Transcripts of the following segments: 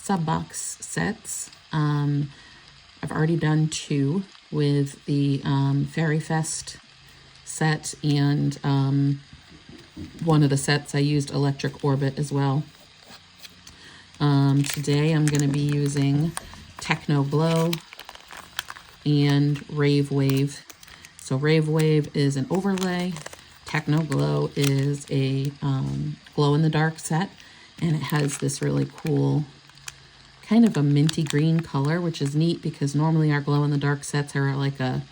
sub box sets. I've already done 2 with the Fairy Fest set, and one of the sets I used Electric Orbit as well. Today I'm going to be using Techno Glow and Rave Wave. So Rave Wave is an overlay. Techno Glow is a glow-in-the-dark set, and it has this really cool kind of a minty green color, which is neat because normally our glow-in-the-dark sets are like a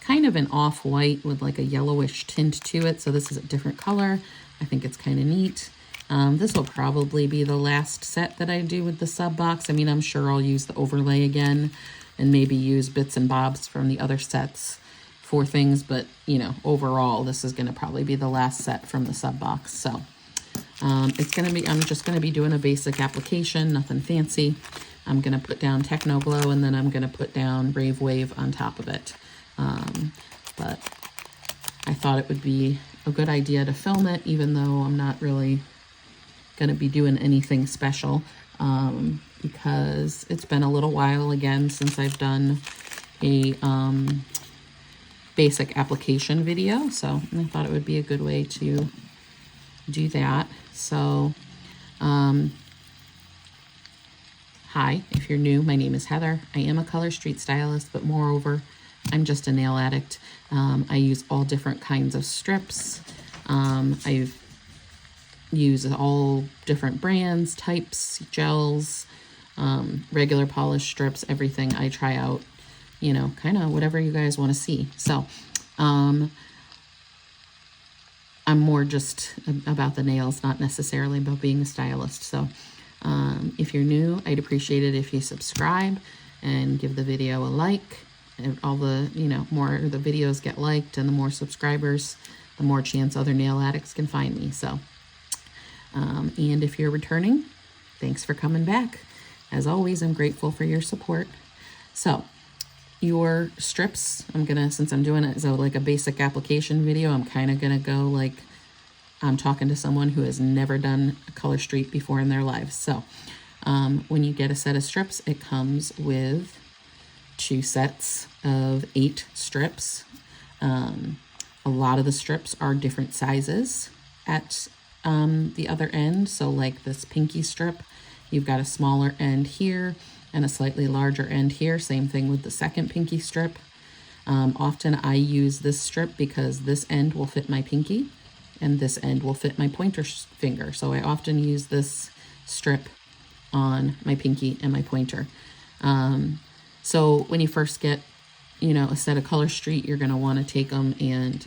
kind of an off-white with like a yellowish tint to it. So this is a different color. I think it's kind of neat. This will probably be the last set that I do with the sub box. I mean, I'm sure I'll use the overlay again and maybe use bits and bobs from the other sets for things, but you know, overall, this is going to probably be the last set from the sub box. So it's going to be, I'm just going to be doing a basic application, nothing fancy. I'm going to put down Techno Glow, and then I'm going to put down Rave Wave on top of it. But I thought it would be a good idea to film it, even though I'm not really going to be doing anything special, because it's been a little while again since I've done a basic application video. So I thought it would be a good way to do that. So, hi, if you're new, my name is Heather. I am a ColorStreet stylist, but moreover, I'm just a nail addict. I use all different kinds of strips. I've used all different brands, types, gels, regular polish strips, everything. I try out, you know, kind of whatever you guys want to see. So, I'm more just about the nails, not necessarily about being a stylist. So, if you're new, I'd appreciate it if you subscribe and give the video a like. And all the, you know, more the videos get liked and the more subscribers, the more chance other nail addicts can find me. So, and if you're returning, thanks for coming back. As always, I'm grateful for your support. So, your strips, I'm gonna, since I'm doing it as like a basic application video, I'm kind of gonna go like I'm talking to someone who has never done a ColorStreet before in their lives. So, when you get a set of strips, it comes with 2 sets of 8 strips. A lot of the strips are different sizes at the other end. So like this pinky strip, you've got a smaller end here and a slightly larger end here. Same thing with the second pinky strip. Often I use this strip because this end will fit my pinky and this end will fit my pointer finger. So I often use this strip on my pinky and my pointer. So when you first get, you know, a set of ColorStreet, you're going to want to take them and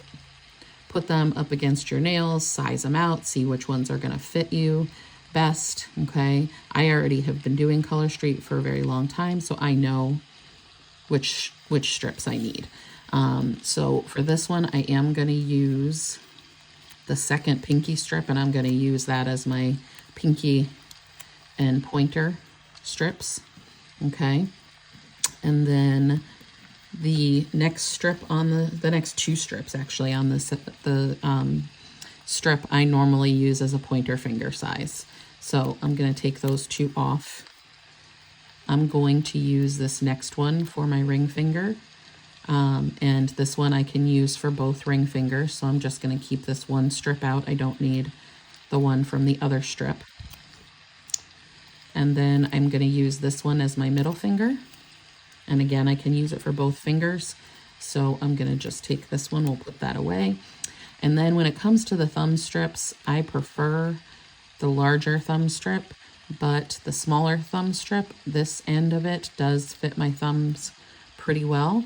put them up against your nails, size them out, see which ones are going to fit you best. Okay. I already have been doing ColorStreet for a very long time, so I know which strips I need. So for this one, I am going to use the second pinky strip, and I'm going to use that as my pinky and pointer strips. Okay. And then the next strip on the next 2 strips actually on the strip I normally use as a pointer finger size. So I'm going to take those 2 off. I'm going to use this next one for my ring finger. And this one I can use for both ring fingers. So I'm just going to keep this one strip out. I don't need the one from the other strip. And then I'm going to use this one as my middle finger. And again, I can use it for both fingers. So I'm going to just take this one, we'll put that away. And then when it comes to the thumb strips, I prefer the larger thumb strip, but the smaller thumb strip, this end of it does fit my thumbs pretty well.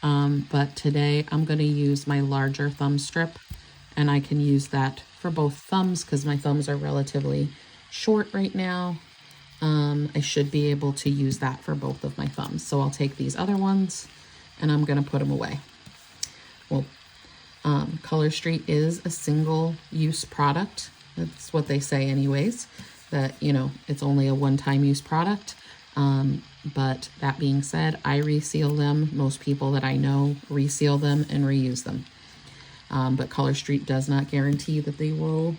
But today I'm going to use my larger thumb strip, and I can use that for both thumbs because my thumbs are relatively short right now. I should be able to use that for both of my thumbs. So I'll take these other ones and I'm going to put them away. Well, ColorStreet is a single-use product. That's what they say anyways, that, you know, it's only a one-time use product. But that being said, I reseal them. Most people that I know reseal them and reuse them. But ColorStreet does not guarantee that they will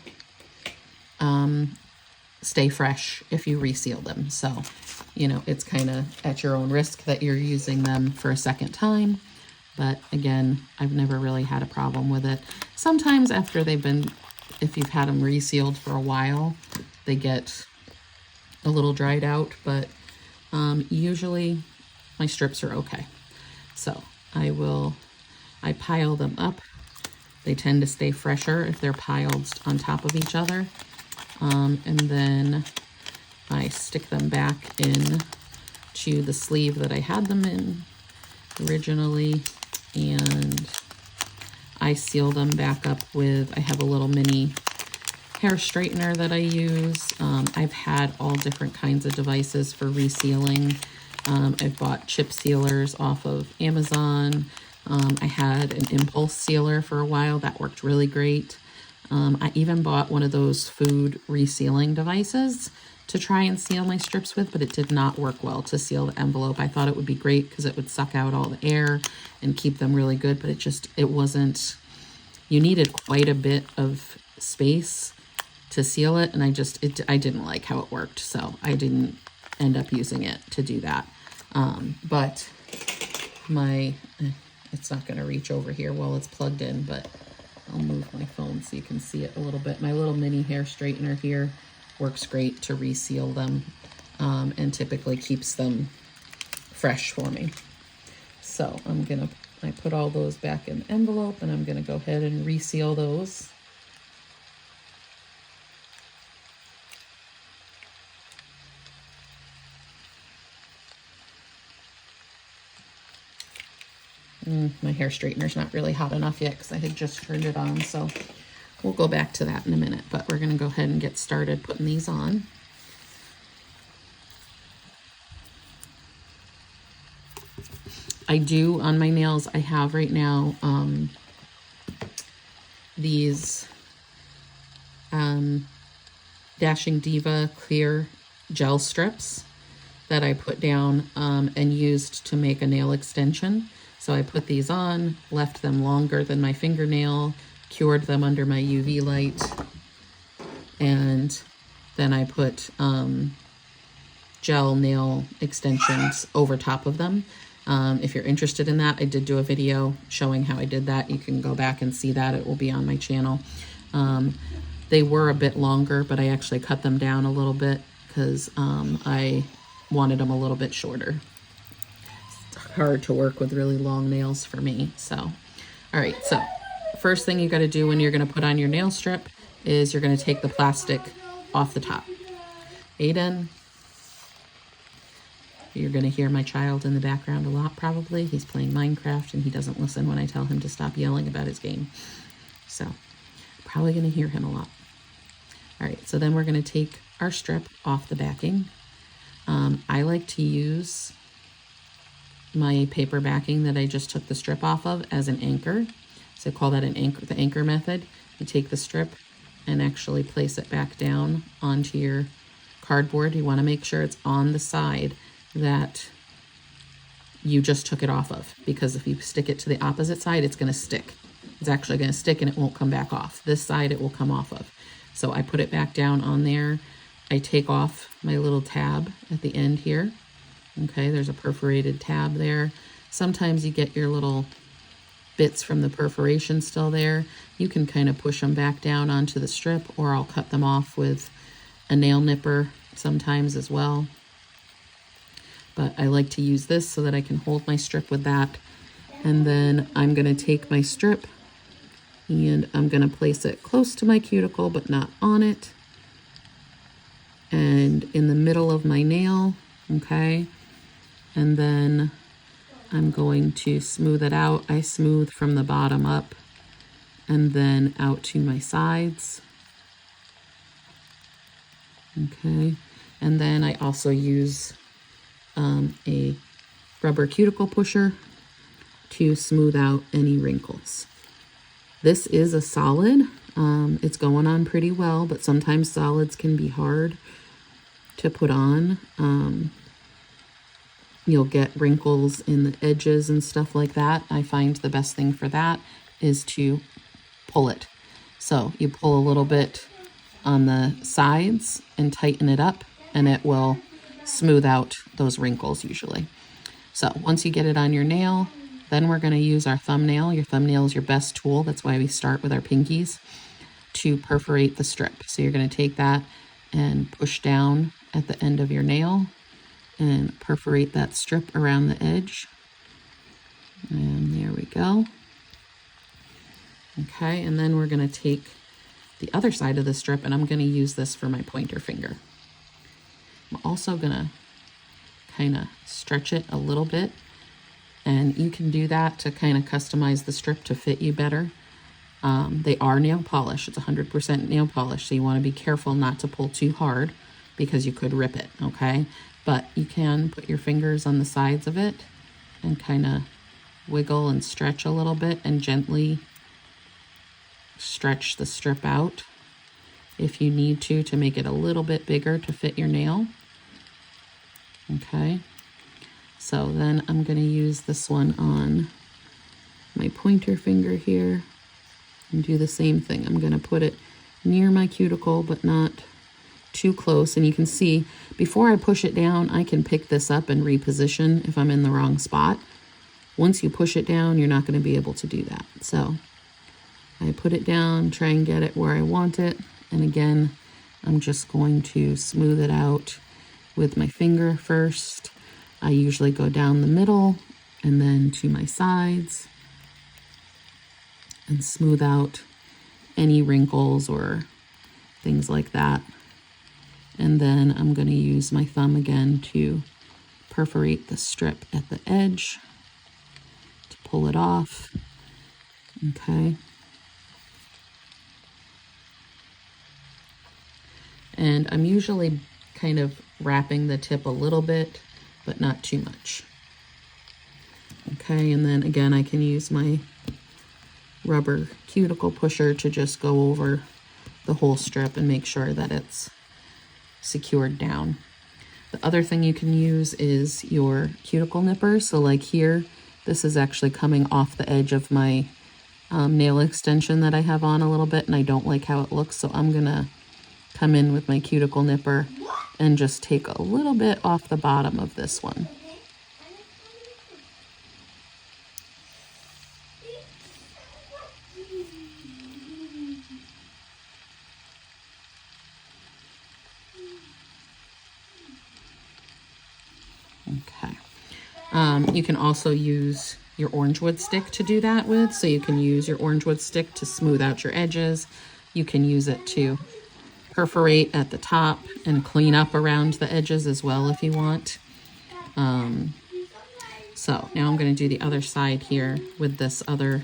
stay fresh if you reseal them. So, you know, it's kind of at your own risk that you're using them for a second time. But again, I've never really had a problem with it. Sometimes after they've been, if you've had them resealed for a while, they get a little dried out, but usually my strips are okay. So I pile them up. They tend to stay fresher if they're piled on top of each other. And then I stick them back in to the sleeve that I had them in originally, and I seal them back up with, I have a little mini hair straightener that I use. I've had all different kinds of devices for resealing. I've bought chip sealers off of Amazon. I had an impulse sealer for a while that worked really great. I even bought one of those food resealing devices to try and seal my strips with, but it did not work well to seal the envelope. I thought it would be great because it would suck out all the air and keep them really good, but it wasn't, you needed quite a bit of space to seal it, and I didn't like how it worked, so I didn't end up using it to do that. But it's not gonna reach over here while it's plugged in, but I'll move my phone so you can see it a little bit. My little mini hair straightener here works great to reseal them, and typically keeps them fresh for me. So I put all those back in the envelope, and I'm gonna go ahead and reseal those. My hair straightener's not really hot enough yet because I had just turned it on, so we'll go back to that in a minute, but we're going to go ahead and get started putting these on. I do, on my nails, I have right now these Dashing Diva clear gel strips that I put down and used to make a nail extension. So I put these on, left them longer than my fingernail, cured them under my UV light, and then I put gel nail extensions over top of them. If you're interested in that, I did do a video showing how I did that. You can go back and see that. It will be on my channel. They were a bit longer, but I actually cut them down a little bit because I wanted them a little bit shorter. Hard to work with really long nails for me. So, all right, so first thing you got to do when you're going to put on your nail strip is you're going to take the plastic off the top. Aiden, you're going to hear my child in the background a lot probably. He's playing Minecraft and he doesn't listen when I tell him to stop yelling about his game. So, probably going to hear him a lot. All right, so then we're going to take our strip off the backing. I like to use my paper backing that I just took the strip off of as an anchor. So I call that an anchor, the anchor method. You take the strip and actually place it back down onto your cardboard. You want to make sure it's on the side that you just took it off of, because if you stick it to the opposite side, it's going to stick. It's actually going to stick and it won't come back off. This side it will come off of. So I put it back down on there. I take off my little tab at the end here. Okay, there's a perforated tab there. Sometimes you get your little bits from the perforation still there. You can kind of push them back down onto the strip, or I'll cut them off with a nail nipper sometimes as well. But I like to use this so that I can hold my strip with that. And then I'm going to take my strip and I'm going to place it close to my cuticle, but not on it. And in the middle of my nail, okay? And then I'm going to smooth it out. I smooth from the bottom up and then out to my sides. Okay, and then I also use a rubber cuticle pusher to smooth out any wrinkles. This is a solid. It's going on pretty well, but sometimes solids can be hard to put on. You'll get wrinkles in the edges and stuff like that. I find the best thing for that is to pull it. So you pull a little bit on the sides and tighten it up, and it will smooth out those wrinkles usually. So once you get it on your nail, then we're going to use our thumbnail. Your thumbnail is your best tool. That's why we start with our pinkies, to perforate the strip. So you're going to take that and push down at the end of your nail and perforate that strip around the edge. And there we go. Okay, and then we're going to take the other side of the strip, and I'm going to use this for my pointer finger. I'm also going to kind of stretch it a little bit, and you can do that to kind of customize the strip to fit you better. They are nail polish. It's 100% nail polish, so you want to be careful not to pull too hard because you could rip it, okay? But you can put your fingers on the sides of it and kind of wiggle and stretch a little bit and gently stretch the strip out if you need to make it a little bit bigger to fit your nail. Okay, so then I'm going to use this one on my pointer finger here and do the same thing. I'm going to put it near my cuticle but not too close, and you can see before I push it down I can pick this up and reposition if I'm in the wrong spot. Once you push it down, you're not going to be able to do that. So I put it down, try and get it where I want it, and again I'm just going to smooth it out with my finger first. I usually go down the middle and then to my sides and smooth out any wrinkles or things like that. And then I'm going to use my thumb again to perforate the strip at the edge to pull it off. Okay. And I'm usually kind of wrapping the tip a little bit, but not too much. Okay, and then again, I can use my rubber cuticle pusher to just go over the whole strip and make sure that it's secured down. The other thing you can use is your cuticle nipper. So like here, this is actually coming off the edge of my nail extension that I have on a little bit, and I don't like how it looks, so I'm gonna come in with my cuticle nipper and just take a little bit off the bottom of this one. Okay. You can also use your orange wood stick to do that with. So you can use your orange wood stick to smooth out your edges. You can use it to perforate at the top and clean up around the edges as well if you want. So now I'm going to do the other side here with this other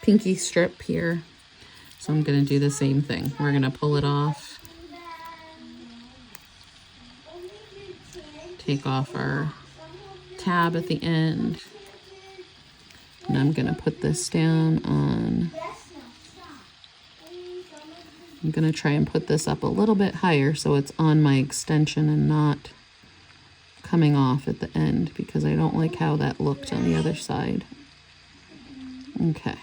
pinky strip here. So I'm going to do the same thing. We're going to pull it off. Take off our tab at the end. And I'm going to put this down on... I'm going to try and put this up a little bit higher so it's on my extension and not coming off at the end, because I don't like how that looked on the other side. Okay.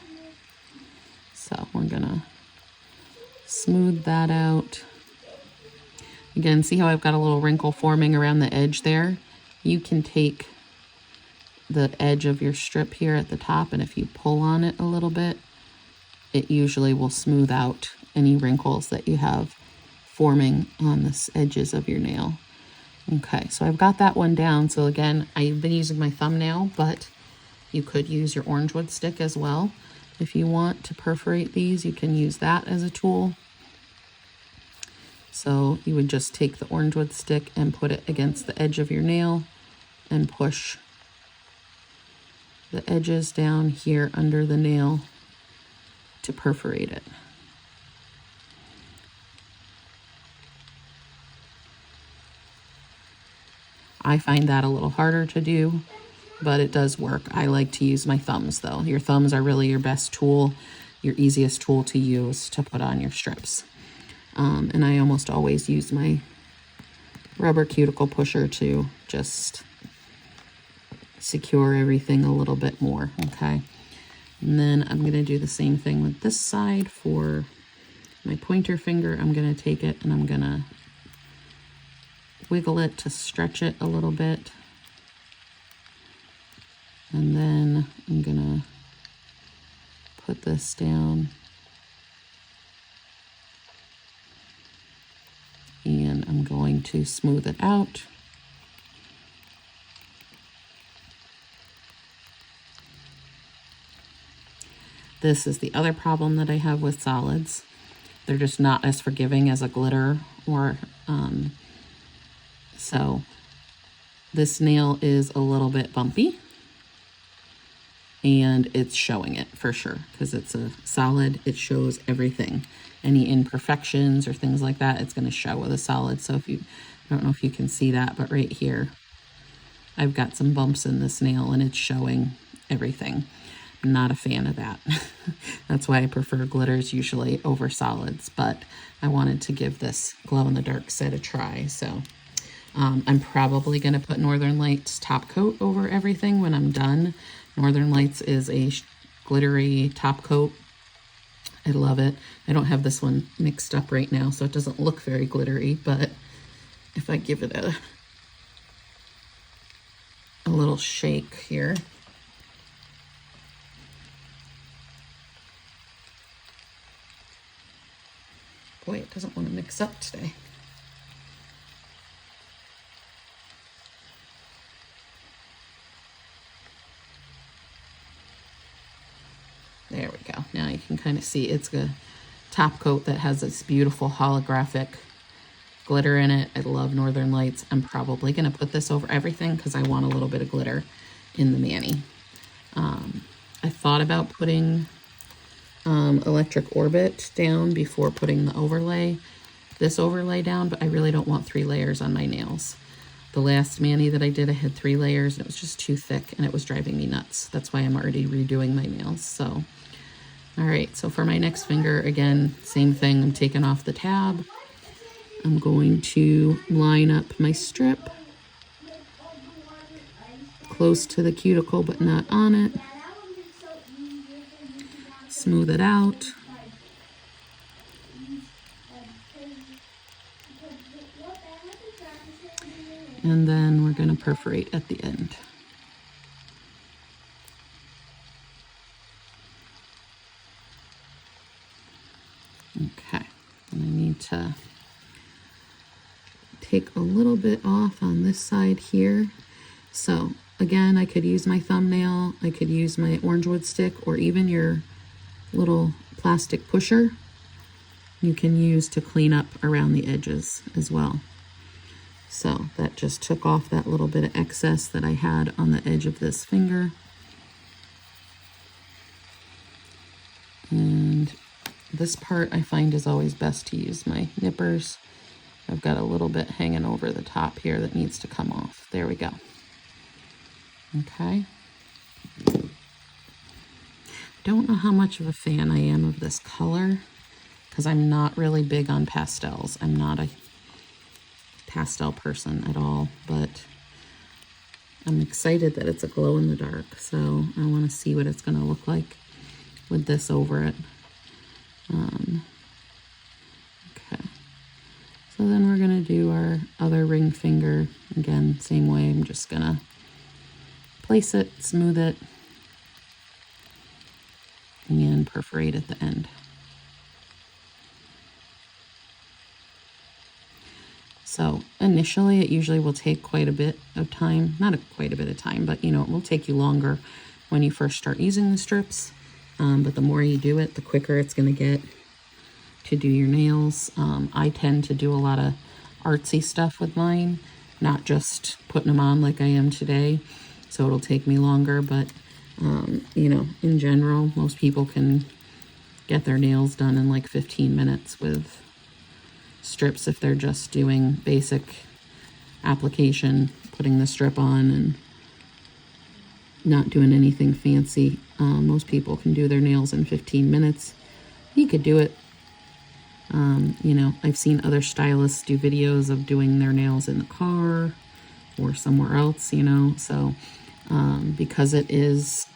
So we're going to smooth that out. Again, see how I've got a little wrinkle forming around the edge there? You can take the edge of your strip here at the top, and if you pull on it a little bit, it usually will smooth out any wrinkles that you have forming on the edges of your nail. Okay, so I've got that one down. So again, I've been using my thumbnail, but you could use your orange wood stick as well. If you want to perforate these, you can use that as a tool. So you would just take the orange wood stick and put it against the edge of your nail and push the edges down here under the nail to perforate it. I find that a little harder to do, but it does work. I like to use my thumbs though. Your thumbs are really your best tool, your easiest tool to use to put on your strips. And I almost always use my rubber cuticle pusher to just secure everything a little bit more, okay? And then I'm gonna do the same thing with this side for my pointer finger, I'm going to take it and I'm going to wiggle it to stretch it a little bit. And then I'm going to put this down. And I'm going to smooth it out. This is the other problem that I have with solids. They're just not as forgiving as a glitter or, so this nail is a little bit bumpy and it's showing it for sure because it's a solid. It shows everything. Any imperfections or things like that, it's going to show with a solid. So if you, I don't know if you can see that, but right here, I've got some bumps in this nail and it's showing everything. I'm not a fan of that. That's why I prefer glitters usually over solids, but I wanted to give this glow-in-the-dark set a try. So I'm probably going to put Northern Lights top coat over everything when I'm done. Northern Lights is a glittery top coat. I love it. I don't have this one mixed up right now, so it doesn't look very glittery, but if I give it a little shake here. Boy, it doesn't want to mix up today. There we go. Now you can kind of see it's a top coat that has this beautiful holographic glitter in it. I love Northern Lights. I'm probably going to put this over everything because I want a little bit of glitter in the mani. I thought about putting Electric Orbit down before putting the overlay, this overlay down, but I really don't want 3 layers on my nails. The last mani that I did, I had 3 layers and it was just too thick and it was driving me nuts. That's why I'm already redoing my nails. So, all right, so for my next finger, again, same thing. I'm taking off the tab. I'm going to line up my strip close to the cuticle, but not on it. Smooth it out. And then we're going to perforate at the end. Okay, and I need to take a little bit off on this side here. So again, I could use my thumbnail, I could use my orange wood stick, or even your little plastic pusher you can use to clean up around the edges as well. So that just took off that little bit of excess that I had on the edge of this finger. And this part I find is always best to use my nippers. I've got a little bit hanging over the top here that needs to come off. There we go. Okay. Don't know how much of a fan I am of this color because I'm not really big on pastels. I'm not a pastel person at all, but I'm excited that it's a glow in the dark. So I want to see what it's going to look like with this over it. Okay. So then we're going to do our other ring finger. Again, same way. I'm just going to place it, smooth it, and perforate at the end. So initially it usually will take quite a bit of time, quite a bit of time, but you know, it will take you longer when you first start using the strips. But the more you do it, the quicker it's going to get to do your nails. I tend to do a lot of artsy stuff with mine, not just putting them on like I am today. So it'll take me longer, but you know, in general, most people can get their nails done in like 15 minutes with strips if they're just doing basic application, putting the strip on and not doing anything fancy. Most people can do their nails in 15 minutes. You could do it. You know, I've seen other stylists do videos of doing their nails in the car or somewhere else, you know, so because it is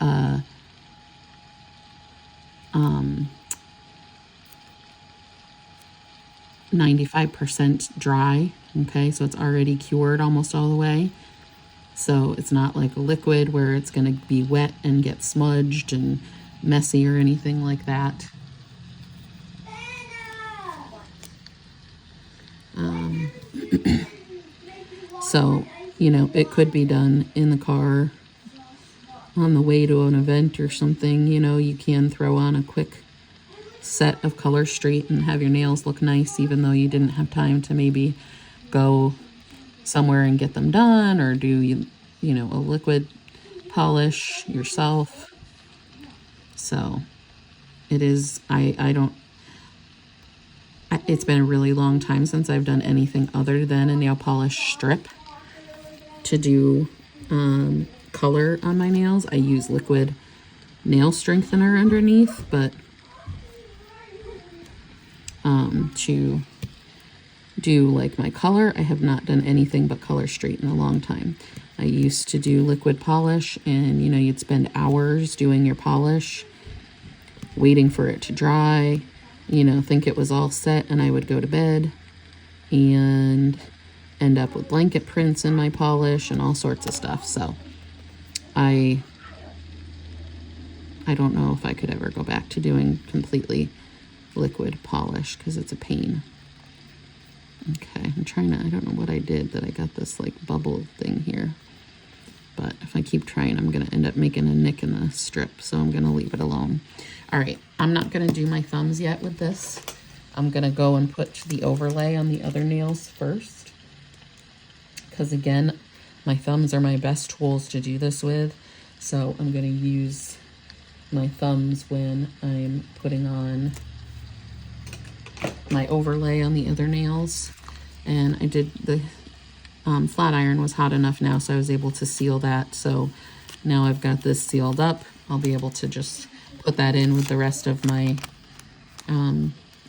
95% dry. Okay, so it's already cured almost all the way. So it's not like a liquid where it's going to be wet and get smudged and messy or anything like that. So, you know, it could be done in the car on the way to an event or something. You know, you can throw on a quick set of ColorStreet and have your nails look nice, even though you didn't have time to maybe go somewhere and get them done, or do you know, a liquid polish yourself. So it is, it's been a really long time since I've done anything other than a nail polish strip to do color on my nails. I use liquid nail strengthener underneath, but to do like my color, I have not done anything but ColorStreet in a long time. I used to do liquid polish, and you know, you'd spend hours doing your polish, waiting for it to dry, you know, think it was all set, and I would go to bed and end up with blanket prints in my polish and all sorts of stuff. So I don't know if I could ever go back to doing completely liquid polish because it's a pain. Okay, I'm trying to, I don't know what I did that I got this like bubble thing here. But if I keep trying, I'm going to end up making a nick in the strip. So I'm going to leave it alone. All right, I'm not going to do my thumbs yet with this. I'm going to go and put the overlay on the other nails first. Because again, my thumbs are my best tools to do this with. So I'm going to use my thumbs when I'm putting on my overlay on the other nails. And I did the flat iron was hot enough now, so I was able to seal that. So now I've got this sealed up. I'll be able to just put that in with the rest of my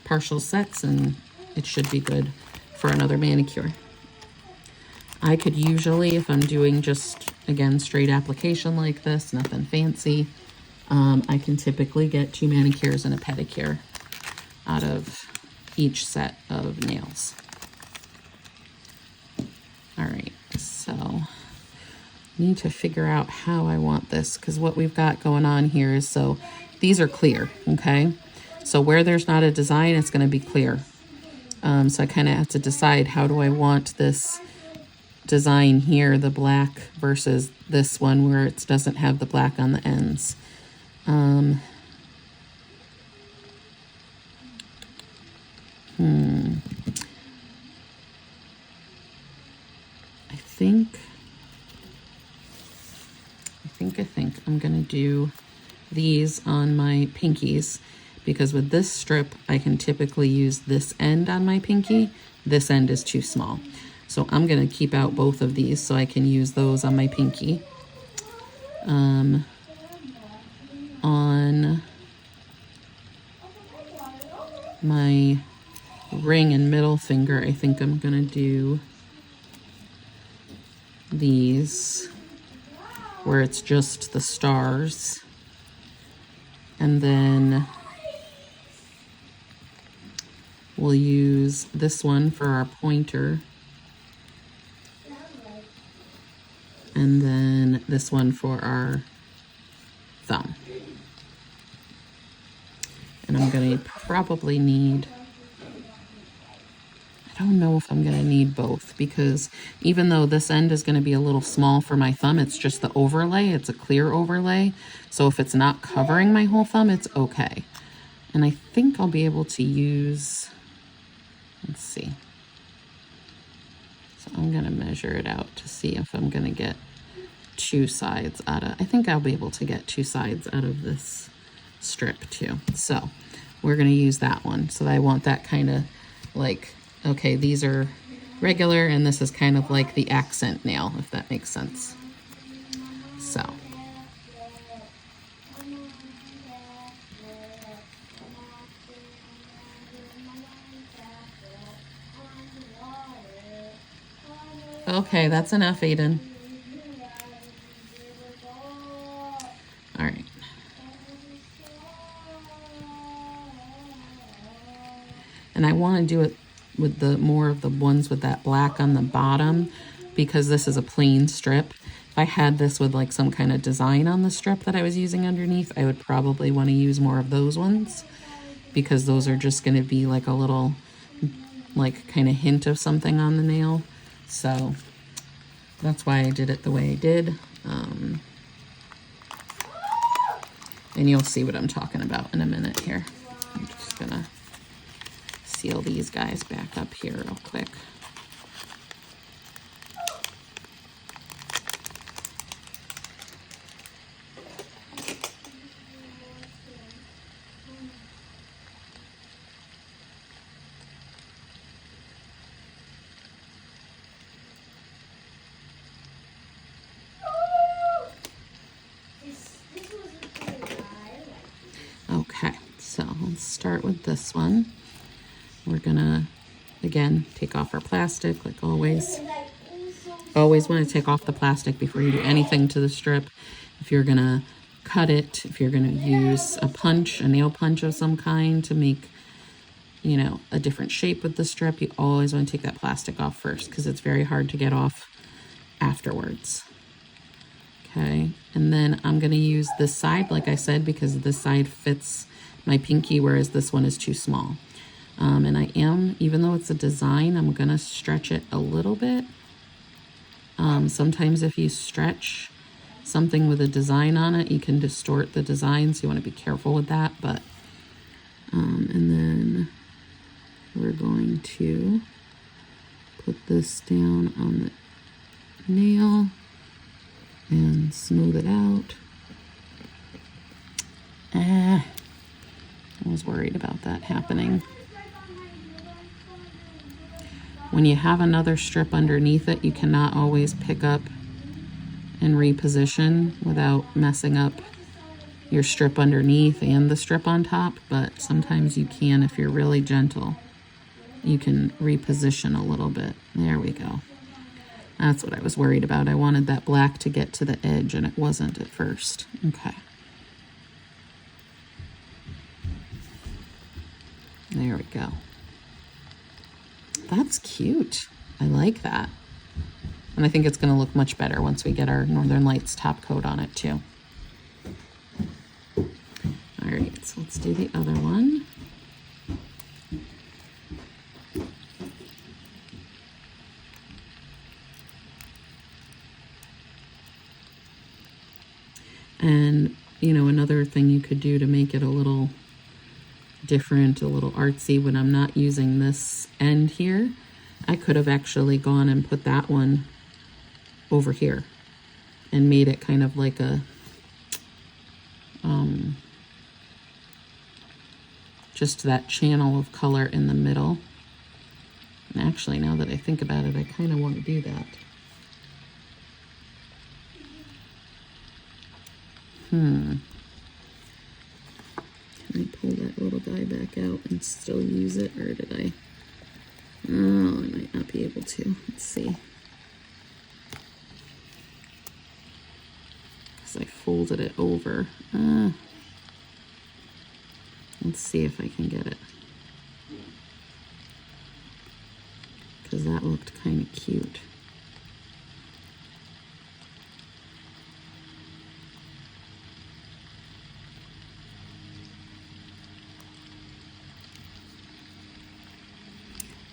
partial sets, and it should be good for another manicure. I could usually, if I'm doing just, again, straight application like this, nothing fancy, I can typically get 2 manicures and a pedicure out of each set of nails. All right, so I need to figure out how I want this, because what we've got going on here is, so these are clear, okay? So where there's not a design, it's going to be clear. So I kind of have to decide, how do I want this design here, the black, versus this one where it doesn't have the black on the ends. I think I'm gonna do these on my pinkies, because with this strip I can typically use this end on my pinky. This end is too small, so I'm gonna keep out both of these so I can use those on my pinky. On my ring and middle finger, I think I'm gonna do these where it's just the stars, and then we'll use this one for our pointer, and then this one for our thumb. And I'm gonna probably need, I don't know if I'm gonna need both, because even though this end is gonna be a little small for my thumb, it's just the overlay, it's a clear overlay. So if it's not covering my whole thumb, it's okay. And I think I'll be able to use, let's see. So I'm gonna measure it out to see if I'm gonna get 2 sides out of, I think I'll be able to get 2 sides out of this strip too. So we're gonna use that one. So I want that kind of like, okay, these are regular, and this is kind of like the accent nail, if that makes sense. So. Okay, that's enough, Aiden. All right. And I want to do it with the more of the ones with that black on the bottom, because this is a plain strip. If I had this with like some kind of design on the strip that I was using underneath, I would probably want to use more of those ones, because those are just going to be like a little, like, kind of hint of something on the nail. So that's why I did it the way I did. And you'll see what I'm talking about in a minute here. I'm just gonna seal these guys back up here real quick. Okay, so let's start with this one. We're gonna, again, take off our plastic like always. Always want to take off the plastic before you do anything to the strip. If you're gonna cut it, if you're gonna use a punch, a nail punch of some kind to make, you know, a different shape with the strip, you always want to take that plastic off first, because it's very hard to get off afterwards. Okay, and then I'm gonna use this side, like I said, because this side fits my pinky, whereas this one is too small. And I am, even though it's a design, I'm gonna stretch it a little bit. Sometimes if you stretch something with a design on it, you can distort the design, so you want to be careful with that. But and then we're going to put this down on the nail and smooth it out. I was worried about that happening. When you have another strip underneath it, you cannot always pick up and reposition without messing up your strip underneath and the strip on top, but sometimes you can if you're really gentle. You can reposition a little bit. There we go. That's what I was worried about. I wanted that black to get to the edge, and it wasn't at first. Okay. There we go. That's cute. I like that. And I think it's going to look much better once we get our Northern Lights top coat on it too. All right, so let's do the other one. And, you know, another thing you could do to make it a little different, a little artsy, when I'm not using this end here, I could have actually gone and put that one over here and made it kind of like a just that channel of color in the middle. And actually, now that I think about it, I kind of want to do that. Can I pull that little guy back out and still use it, or did I? Oh, I might not be able to. Let's see. Because I folded it over. Let's see if I can get it. Because that looked kind of cute.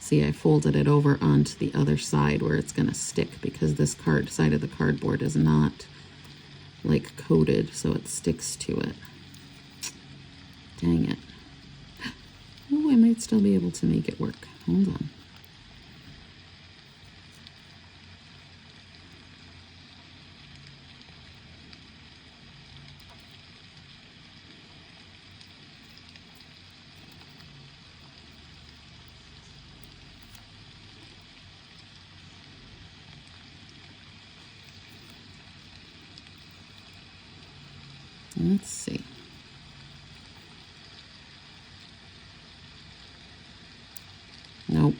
See, I folded it over onto the other side where it's going to stick, because this side of the cardboard is not like coated, so it sticks to it. Dang it. Oh, I might still be able to make it work. Hold on. Let's see. Nope.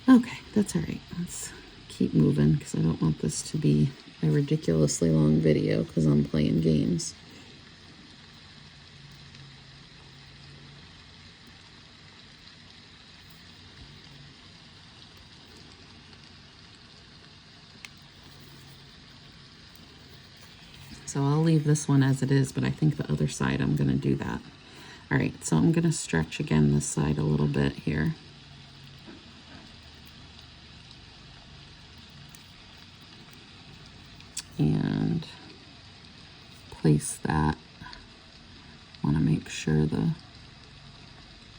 Okay, that's all right. Let's keep moving, because I don't want this to be a ridiculously long video because I'm playing games. So I'll leave this one as it is, but I think the other side I'm going to do that. All right, so I'm going to stretch again this side a little bit here. And place that. Want to make sure the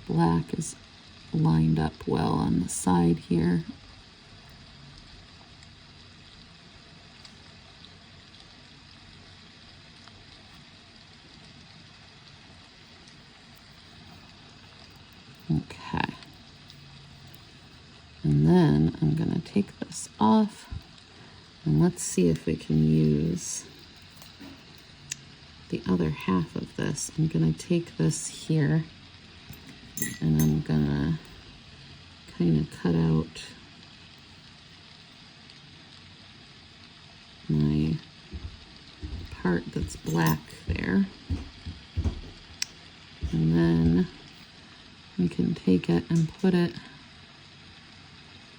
black is lined up well on the side here. Okay. And then I'm going to take this off, and let's see if we can use the other half of this. I'm going to take this here, and I'm going to kind of cut out my part that's black there. And then we can take it and put it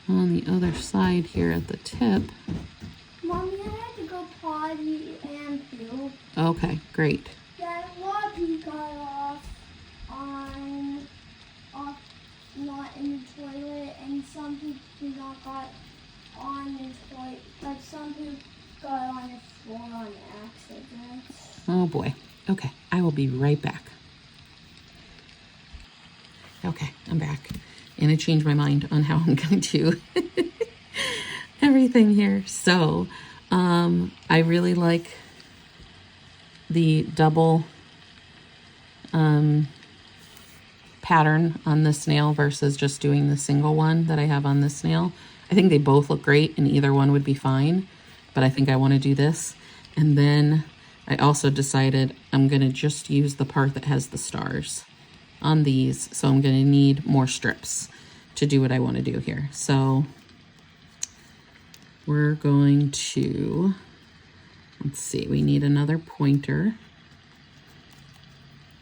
on the other side here at the tip. Mommy, I had to go potty and poop. Okay, great. That Lobby got off not in the toilet, and some people did not got on the toilet, but some people got on the floor on accident. Oh boy. Okay, I will be right back. Okay, I'm back. And I changed my mind on how I'm going to do everything here. So, I really like the double pattern on this nail versus just doing the single one that I have on this nail. I think they both look great and either one would be fine, but I think I want to do this. And then I also decided I'm going to just use the part that has the stars on these, so I'm going to need more strips to do what I want to do here. So we're going to, let's see, we need another pointer.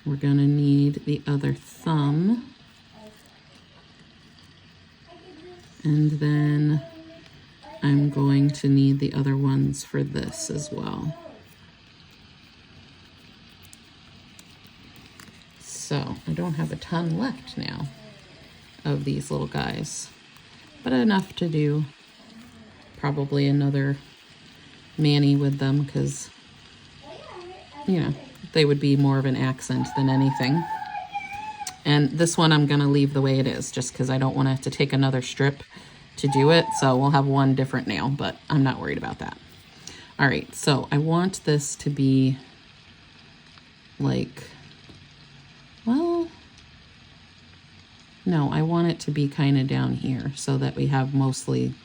We're going to need the other thumb. And then I'm going to need the other ones for this as well. So I don't have a ton left now of these little guys, but enough to do probably another mani with them, because, you know, they would be more of an accent than anything. And this one I'm going to leave the way it is, just because I don't want to have to take another strip to do it. So we'll have one different nail, but I'm not worried about that. All right, so I want this to be like, well, no, I want it to be kind of down here so that we have mostly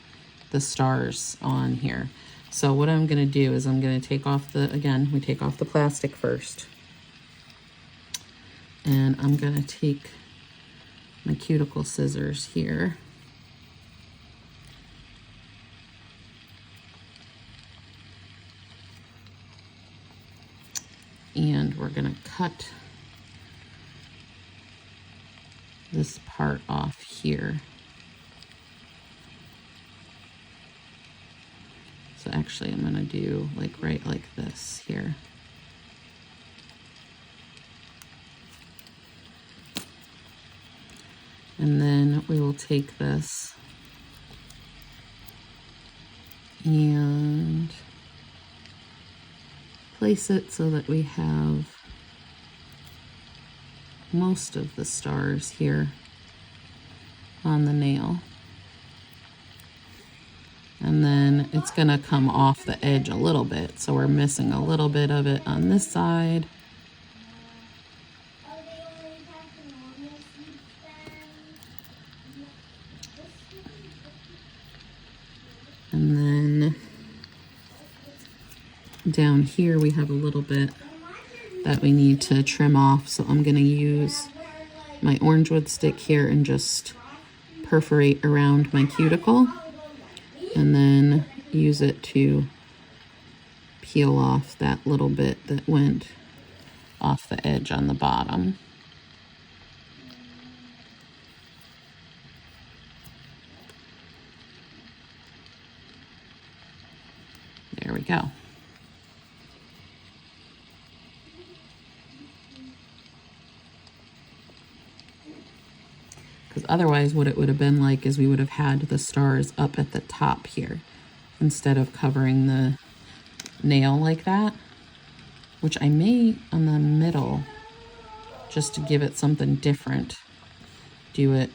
the stars on here. So what I'm going to do is I'm going to take off the, again, we take off the plastic first. And I'm going to take my cuticle scissors here. And we're going to cut this part off here. So actually I'm going to do like right like this here. And then we will take this and place it so that we have most of the stars here on the nail. And then it's going to come off the edge a little bit, so we're missing a little bit of it on this side. And then down here we have a little bit that we need to trim off, so I'm going to use my orange wood stick here and just perforate around my cuticle, and then use it to peel off that little bit that went off the edge on the bottom. There we go. otherwise what it would have been like is we would have had the stars up at the top here instead of covering the nail like that, which I may on the middle, just to give it something different, do it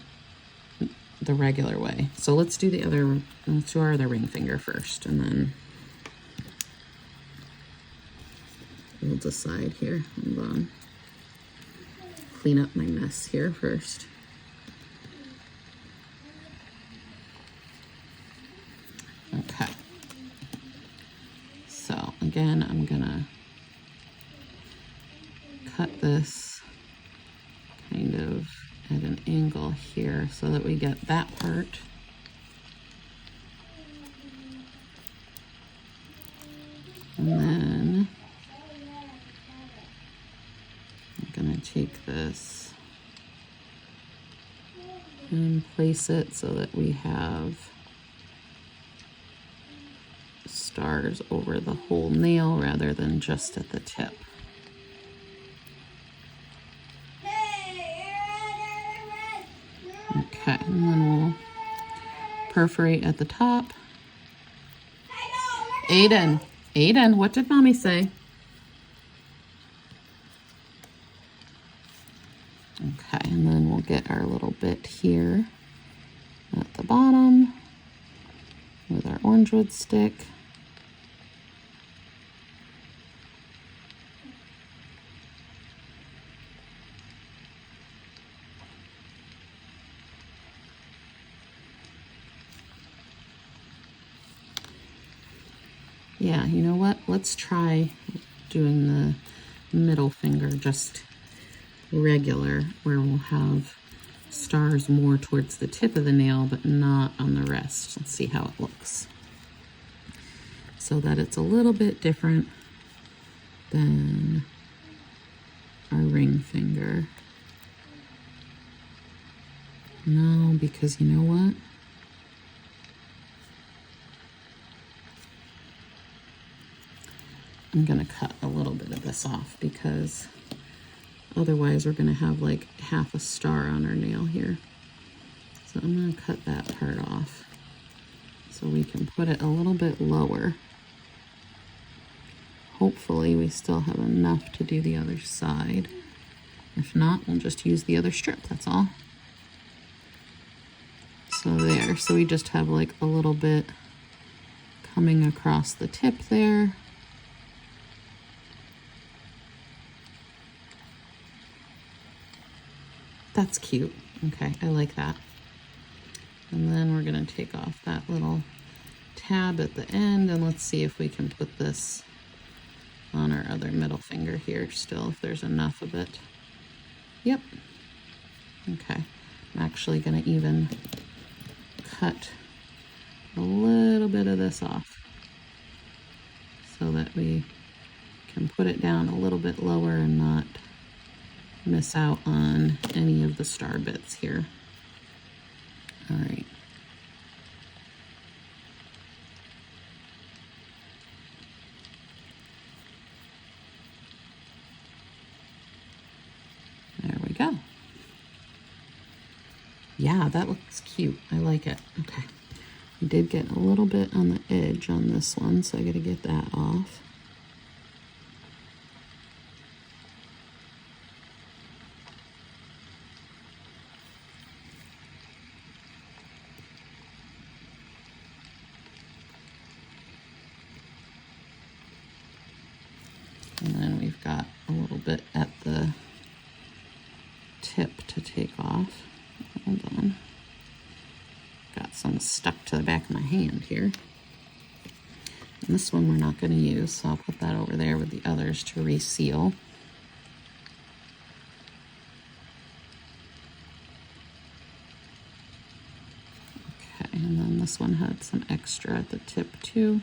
the regular way. So let's do our other ring finger first, and then we'll decide here. Hold on. Clean up my mess here first. Okay. So again, I'm gonna cut this kind of at an angle here so that we get that part. And then I'm gonna take this and place it so that we have stars over the whole nail rather than just at the tip. Okay, and then we'll perforate at the top. Aiden, what did mommy say? Okay, and then we'll get our little bit here at the bottom with our orange wood stick. Yeah, you know what? Let's try doing the middle finger just regular, where we'll have stars more towards the tip of the nail, but not on the rest. Let's see how it looks. So that it's a little bit different than our ring finger. No, because you know what? I'm gonna cut a little bit of this off because otherwise we're gonna have like half a star on our nail here. So I'm gonna cut that part off so we can put it a little bit lower. Hopefully we still have enough to do the other side. If not, we'll just use the other strip, that's all. So there, so we just have like a little bit coming across the tip there. That's cute. Okay, I like that. And then we're gonna take off that little tab at the end, and let's see if we can put this on our other middle finger here still, if there's enough of it. Yep. Okay, I'm actually gonna even cut a little bit of this off so that we can put it down a little bit lower and not miss out on any of the star bits here. All right. There we go. Yeah, that looks cute. I like it. Okay. I did get a little bit on the edge on this one, so I gotta get that off. And then we've got a little bit at the tip to take off. Hold on. Got some stuck to the back of my hand here. And this one we're not going to use, so I'll put that over there with the others to reseal. Okay, and then this one had some extra at the tip too.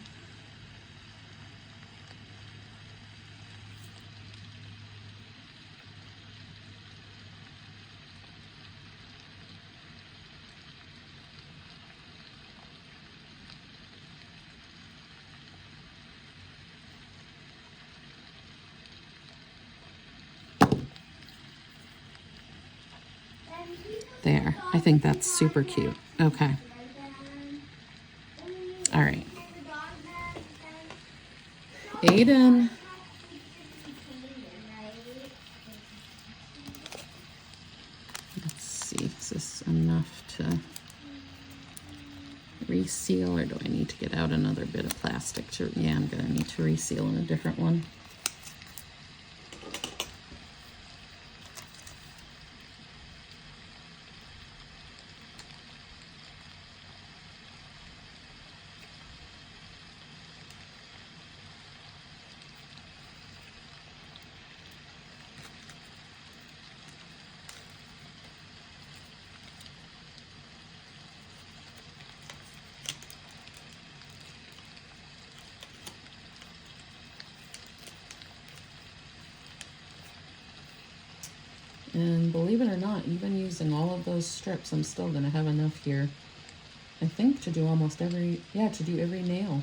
There. I think that's super cute. Okay. All right. Aiden. Let's see, is this enough to reseal, or do I need to get out another bit of plastic to, yeah, I'm gonna need to reseal in a different one. And believe it or not, even using all of those strips, I'm still gonna have enough here, I think, to do almost every, yeah, to do every nail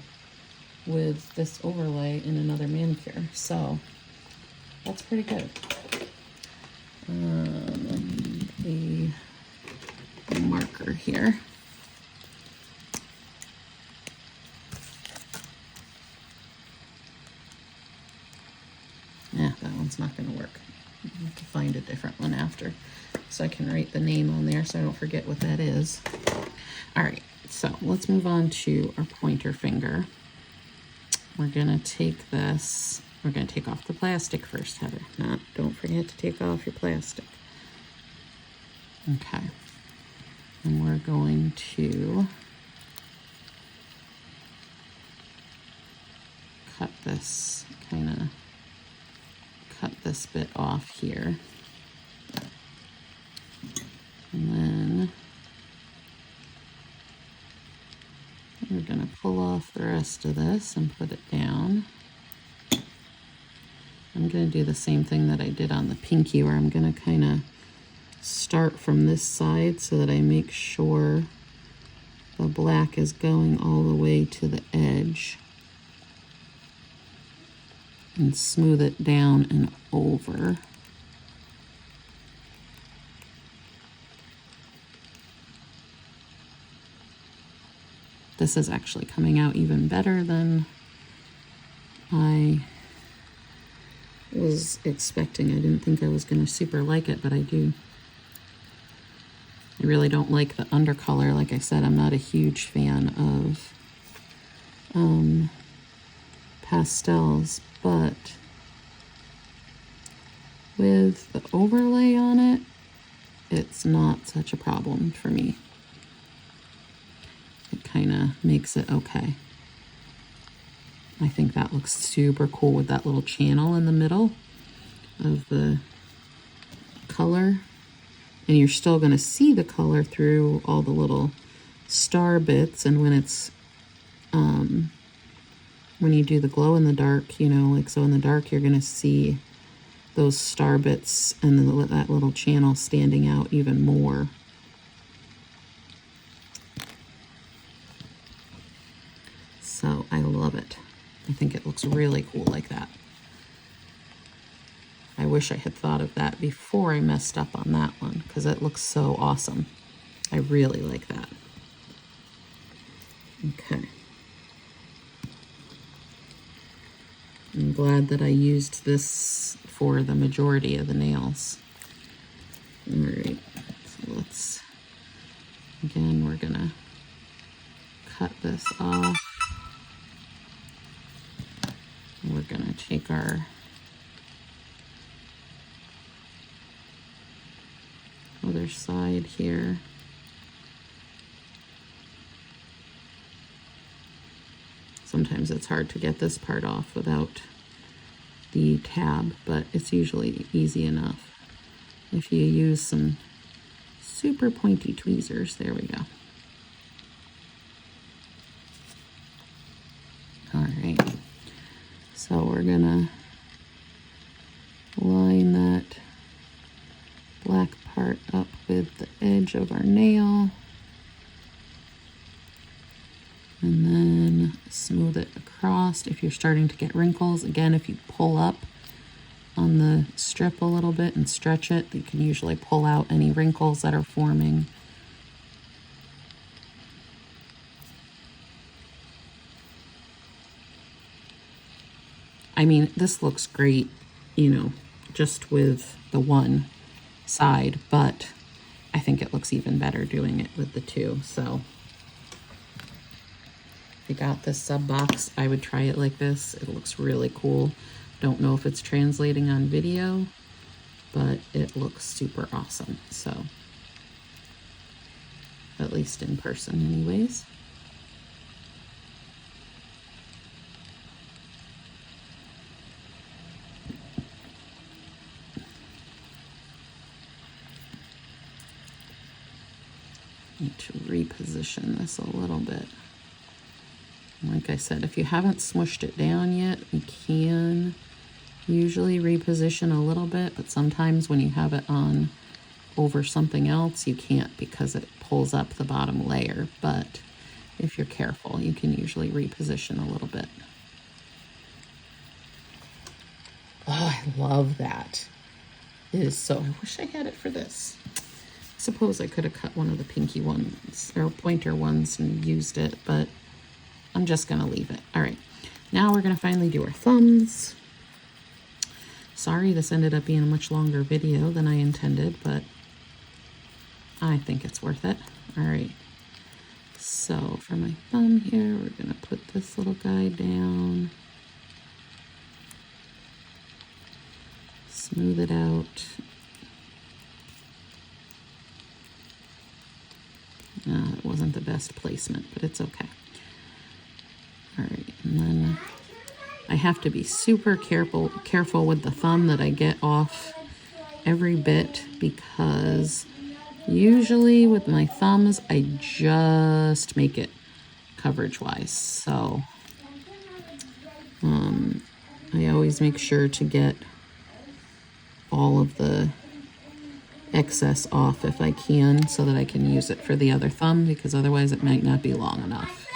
with this overlay in another manicure. So that's pretty good. The marker here. Yeah, that one's not gonna work. I have to find a different one after, so I can write the name on there so I don't forget what that is. All right, so let's move on to our pointer finger. We're gonna take this, we're gonna take off the plastic first, Heather. Don't forget to take off your plastic. Okay, and we're going to cut this, cut this bit off here. And then we're gonna pull off the rest of this and put it down. I'm gonna do the same thing that I did on the pinky, where I'm gonna kind of start from this side so that I make sure the black is going all the way to the edge, and smooth it down and over. This is actually coming out even better than I was expecting. I didn't think I was going to super like it, but I do. I really don't like the undercolor. Like I said, I'm not a huge fan of pastels, but with the overlay on it, it's not such a problem for me. It kind of makes it okay. I think that looks super cool with that little channel in the middle of the color. And you're still going to see the color through all the little star bits. And when it's, when you do the glow in the dark, you know, like so in the dark, you're going to see those star bits and then that little channel standing out even more. So I love it. I think it looks really cool like that. I wish I had thought of that before I messed up on that one, because it looks so awesome. I really like that. Okay. I'm glad that I used this for the majority of the nails. All right, so let's, again, we're gonna cut this off. We're gonna take our other side here. Sometimes it's hard to get this part off without the tab, but it's usually easy enough if you use some super pointy tweezers. There we go. All right, so we're gonna line that black part up with the edge of our nail, and then smooth it across. If you're starting to get wrinkles, again, if you pull up on the strip a little bit and stretch it, you can usually pull out any wrinkles that are forming I mean, this looks great, you know, just with the one side, but I think it looks even better doing it with the two. So if you got this sub box, I would try it like this. It looks really cool. Don't know if it's translating on video, but it looks super awesome. So at least in person anyways. Need to reposition this a little bit. Like I said, if you haven't smushed it down yet, you can usually reposition a little bit, but sometimes when you have it on over something else, you can't because it pulls up the bottom layer. But if you're careful, you can usually reposition a little bit. Oh, I love that. It is so, I wish I had it for this. Suppose I could have cut one of the pinky ones or pointer ones and used it, but I'm just gonna leave it. All right, now we're gonna finally do our thumbs. Sorry, this ended up being a much longer video than I intended, but I think it's worth it. All right, so for my thumb here, we're gonna put this little guy down, smooth it out. It wasn't the best placement, but it's okay. All right, and then I have to be super careful with the thumb that I get off every bit, because usually with my thumbs, I just make it coverage-wise. So I always make sure to get all of the excess off if I can, so that I can use it for the other thumb, because otherwise it might not be long enough.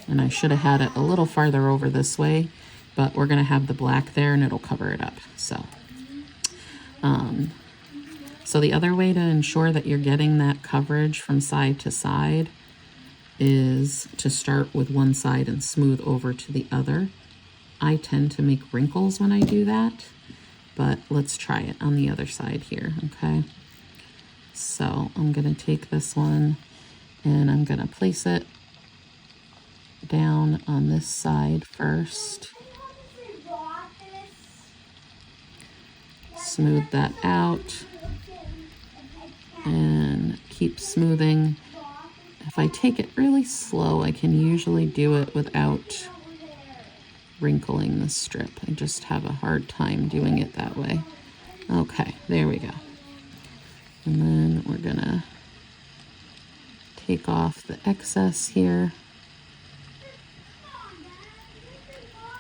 And I should have had it a little farther over this way, but we're gonna have the black there and it'll cover it up. So so the other way to ensure that you're getting that coverage from side to side is to start with one side and smooth over to the other. I tend to make wrinkles when I do that, but let's try it on the other side here, okay? So I'm gonna take this one and I'm gonna place it down on this side first. Smooth that out and keep smoothing. If I take it really slow, I can usually do it without wrinkling the strip. I just have a hard time doing it that way. Okay, there we go. And then we're gonna take off the excess here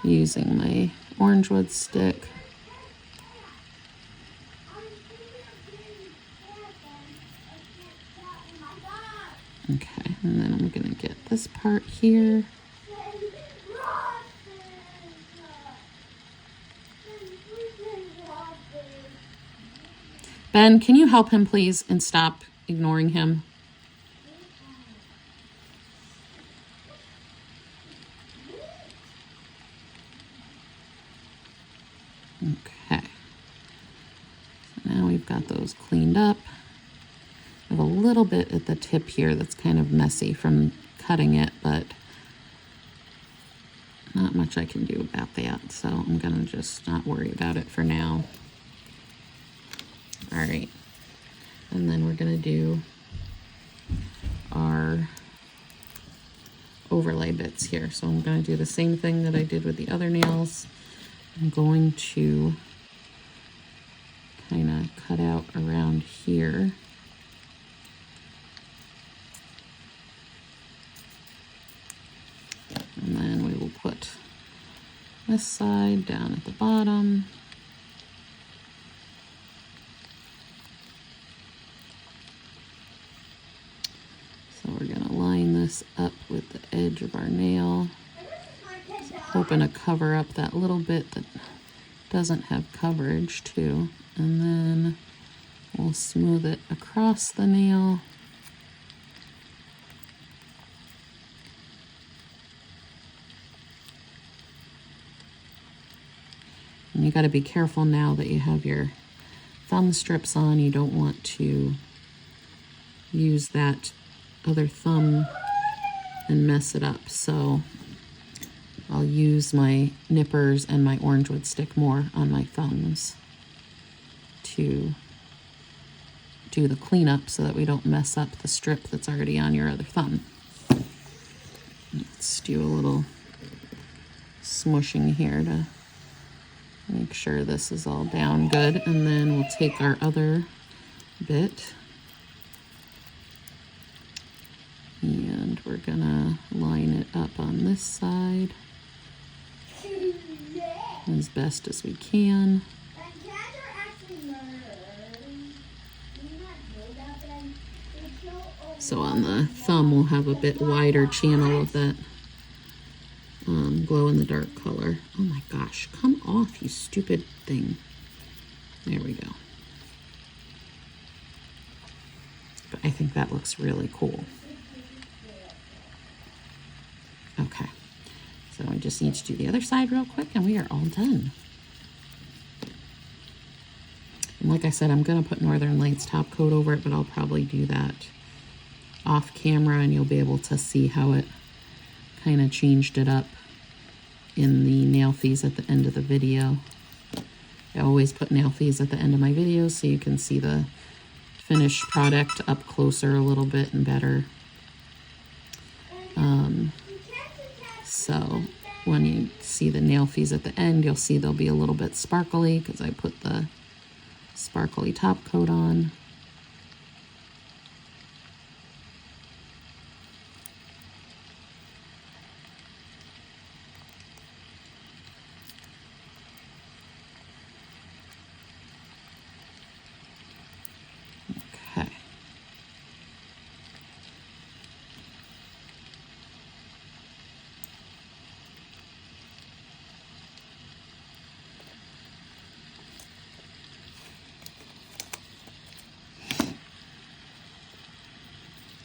using my orange wood stick. Okay, and then I'm gonna get this part here. Ben, can you help him please and stop ignoring him? Okay, so now we've got those cleaned up. I have a little bit at the tip here that's kind of messy from cutting it, but not much I can do about that, so I'm gonna just not worry about it for now. All right, and then we're gonna do our overlay bits here. So I'm gonna do the same thing that I did with the other nails. I'm going to kind of cut out around here. And then we will put this side down at the bottom. So we're going to line this up with the edge of our nail. Hoping to cover up that little bit that doesn't have coverage too. And then we'll smooth it across the nail. And you got to be careful now that you have your thumb strips on. You don't want to use that other thumb and mess it up. So I'll use my nippers and my orange wood stick more on my thumbs to do the cleanup so that we don't mess up the strip that's already on your other thumb. Let's do a little smushing here to make sure this is all down good, and then we'll take our other bit and we're gonna line it up on this side as best as we can. So on the thumb we'll have a bit wider channel of that glow in the dark color. Oh my gosh, come off, you stupid thing. There we go. But I think that looks really cool. Okay, so I just need to do the other side real quick and we are all done. And like I said, I'm gonna put Northern Lights top coat over it, but I'll probably do that off camera and you'll be able to see how it kind of changed it up in the nail fees at the end of the video. I always put nail fees at the end of my videos so you can see the finished product up closer a little bit and better. So when you see the nail fees at the end, you'll see they'll be a little bit sparkly because I put the sparkly top coat on. Okay.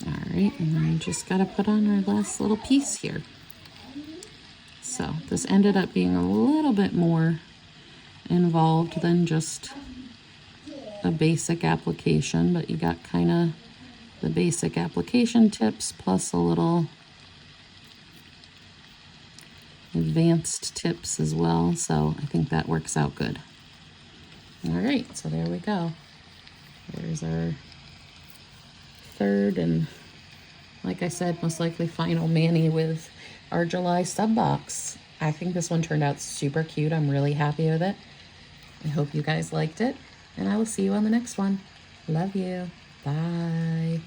Alright, and then we just got to put on our last little piece here. So this ended up being a little bit more involved than just a basic application, but you got kind of the basic application tips plus a little advanced tips as well, so I think that works out good. Alright, so there we go. There's our third and, like I said, most likely final mani with our July sub box. I think this one turned out super cute. I'm really happy with it. I hope you guys liked it, and I will see you on the next one. Love you. Bye.